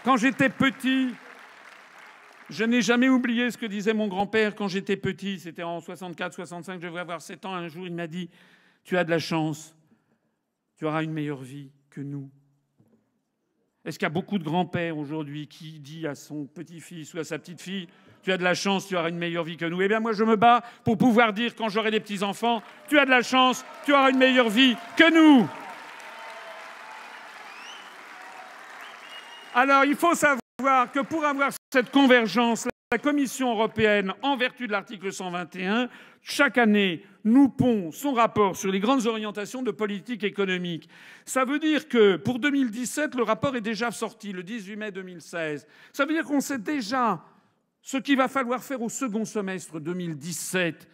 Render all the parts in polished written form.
Quand j'étais petit, je n'ai jamais oublié ce que disait mon grand-père quand j'étais petit. C'était en 64, 65, je devrais avoir 7 ans. Un jour, il m'a dit « Tu as de la chance, tu auras une meilleure vie que nous ». Est-ce qu'il y a beaucoup de grands-pères aujourd'hui qui disent à son petit-fils ou à sa petite-fille « Tu as de la chance, tu auras une meilleure vie que nous ». Eh bien, moi, je me bats pour pouvoir dire, quand j'aurai des petits-enfants, « Tu as de la chance, tu auras une meilleure vie que nous ». Alors, il faut savoir que pour avoir cette convergence, la Commission européenne, en vertu de l'article 121, chaque année, nous pond son rapport sur les grandes orientations de politique économique. Ça veut dire que pour 2017, le rapport est déjà sorti, le 18 mai 2016. Ça veut dire qu'on sait déjà ce qu'il va falloir faire au second semestre 2017.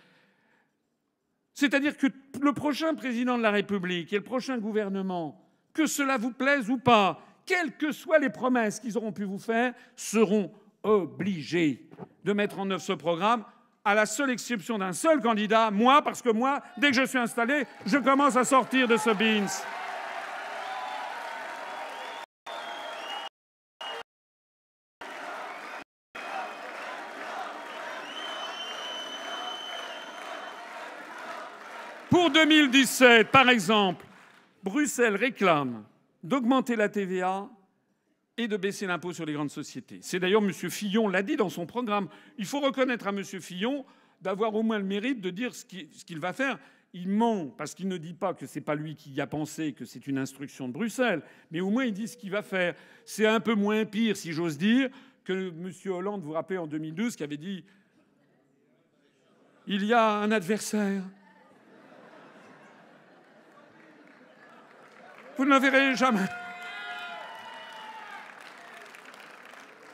C'est-à-dire que le prochain président de la République et le prochain gouvernement, que cela vous plaise ou pas, quelles que soient les promesses qu'ils auront pu vous faire, seront obligés de mettre en œuvre ce programme, à la seule exception d'un seul candidat, moi, parce que moi, dès que je suis installé, je commence à sortir de ce beans. Pour 2017, par exemple, Bruxelles réclame d'augmenter la TVA et de baisser l'impôt sur les grandes sociétés. C'est d'ailleurs M. Fillon l'a dit dans son programme. Il faut reconnaître à M. Fillon d'avoir au moins le mérite de dire ce qu'il va faire. Il ment parce qu'il ne dit pas que c'est pas lui qui y a pensé, que c'est une instruction de Bruxelles, mais au moins il dit ce qu'il va faire. C'est un peu moins pire, si j'ose dire, que M. Hollande, vous vous rappelez, en 2012, qui avait dit « Il y a un adversaire. Vous ne le verrez jamais.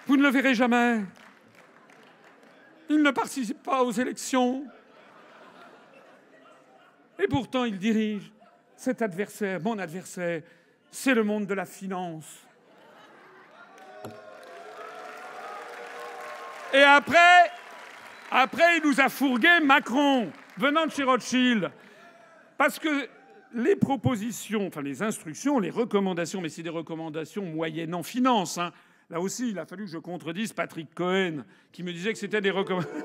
Vous ne le verrez jamais. Il ne participe pas aux élections. Et pourtant, il dirige. Cet adversaire, mon adversaire, c'est le monde de la finance. » Et après, il nous a fourgué Macron, venant de chez Rothschild. Parce que les propositions, enfin les instructions, les recommandations, mais c'est des recommandations moyennant finance, hein. Là aussi, il a fallu que je contredise Patrick Cohen, qui me disait que c'était des recommandations.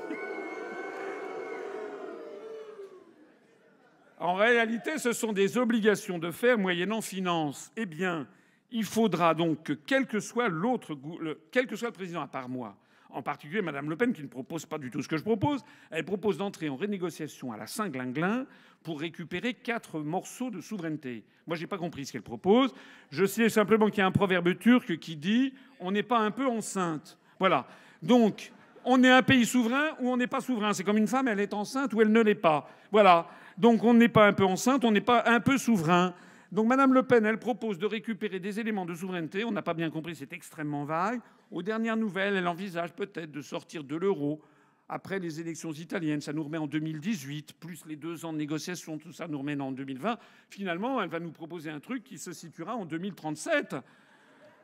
En réalité, ce sont des obligations de faire moyennant finance. Eh bien, il faudra donc que quel que soit le président à part moi, en particulier Mme Le Pen, qui ne propose pas du tout ce que je propose, elle propose d'entrer en renégociation à la Saint-Glinglin pour récupérer 4 morceaux de souveraineté. Moi, je n'ai pas compris ce qu'elle propose. Je sais simplement qu'il y a un proverbe turc qui dit « on n'est pas un peu enceinte ». Voilà. Donc, on est un pays souverain ou on n'est pas souverain. C'est comme une femme, elle est enceinte ou elle ne l'est pas. Voilà. Donc, on n'est pas un peu enceinte, on n'est pas un peu souverain. Donc Mme Le Pen, elle propose de récupérer des éléments de souveraineté. On n'a pas bien compris, c'est extrêmement vague. Aux dernières nouvelles, elle envisage peut-être de sortir de l'euro après les élections italiennes. Ça nous remet en 2018, plus les 2 ans de négociation, tout ça nous remet en 2020. Finalement, elle va nous proposer un truc qui se situera en 2037.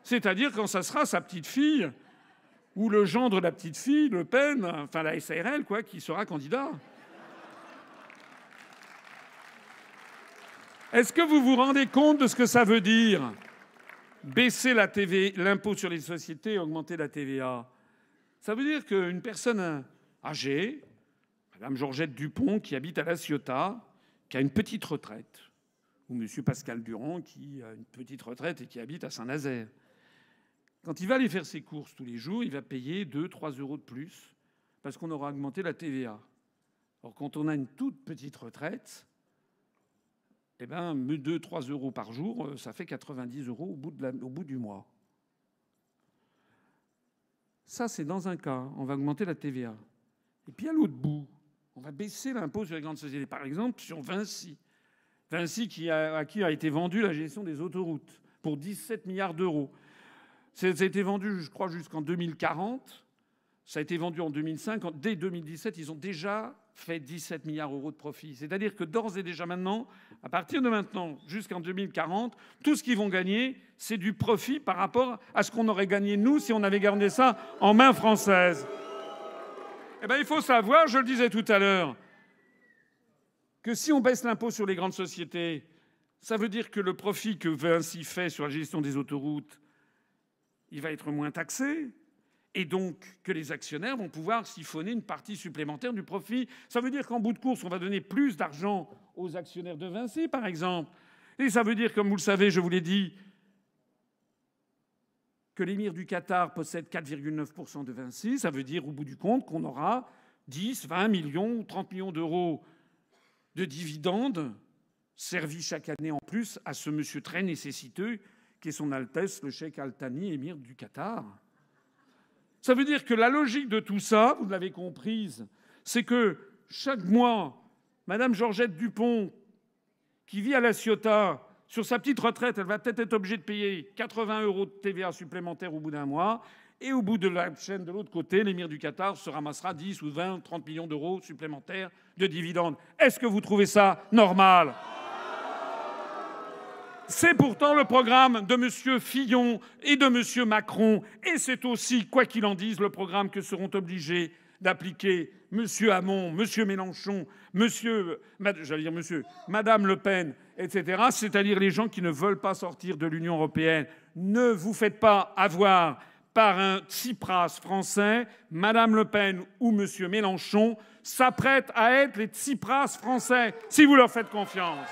C'est-à-dire quand ça sera sa petite-fille ou le gendre de la petite-fille, Le Pen, enfin la SARL, quoi, qui sera candidat. Est-ce que vous vous rendez compte de ce que ça veut dire ? Baisser l'impôt sur les sociétés et augmenter la TVA. Ça veut dire qu'une personne âgée, Mme Georgette Dupont, qui habite à La Ciotat, qui a une petite retraite, ou M. Pascal Durand, qui a une petite retraite et qui habite à Saint-Nazaire, quand il va aller faire ses courses tous les jours, il va payer 2-3 euros de plus parce qu'on aura augmenté la TVA. Or, quand on a une toute petite retraite, eh bien, 2-3 euros par jour, ça fait 90 euros au bout du mois. Ça, c'est dans un cas. On va augmenter la TVA. Et puis, à l'autre bout, on va baisser l'impôt sur les grandes sociétés. Par exemple, sur Vinci. Vinci à qui a été vendue la gestion des autoroutes pour 17 milliards d'euros. Ça a été vendu, je crois, jusqu'en 2040. Ça a été vendu en 2005. Dès 2017, ils ont déjà fait 17 milliards d'euros de profit. C'est-à-dire que d'ores et déjà maintenant, à partir de maintenant jusqu'en 2040, tout ce qu'ils vont gagner, c'est du profit par rapport à ce qu'on aurait gagné, nous, si on avait gardé ça en main française. Eh bien, il faut savoir, je le disais tout à l'heure, que si on baisse l'impôt sur les grandes sociétés, ça veut dire que le profit que Vinci fait sur la gestion des autoroutes, il va être moins taxé. Et donc que les actionnaires vont pouvoir siphonner une partie supplémentaire du profit. Ça veut dire qu'en bout de course, on va donner plus d'argent aux actionnaires de Vinci, par exemple. Et ça veut dire, comme vous le savez, je vous l'ai dit, que l'émir du Qatar possède 4,9% de Vinci. Ça veut dire, au bout du compte, qu'on aura 10, 20 millions ou 30 millions d'euros de dividendes servis chaque année en plus à ce monsieur très nécessiteux qui est son Altesse le cheikh Al Thani, émir du Qatar. Ça veut dire que la logique de tout ça, vous l'avez comprise, c'est que chaque mois, Mme Georgette Dupont, qui vit à La Ciotat, sur sa petite retraite, elle va peut-être être obligée de payer 80 € de TVA supplémentaire au bout d'un mois. Et au bout de la chaîne de l'autre côté, l'émir du Qatar se ramassera 10 ou 20, 30 millions d'euros supplémentaires de dividendes. Est-ce que vous trouvez ça normal ? C'est pourtant le programme de M. Fillon et de M. Macron. Et c'est aussi, quoi qu'il en dise, le programme que seront obligés d'appliquer M. Hamon, M. Mélenchon, Mme Le Pen, etc., c'est-à-dire les gens qui ne veulent pas sortir de l'Union européenne. Ne vous faites pas avoir par un Tsipras français. Mme Le Pen ou M. Mélenchon s'apprêtent à être les Tsipras français, si vous leur faites confiance.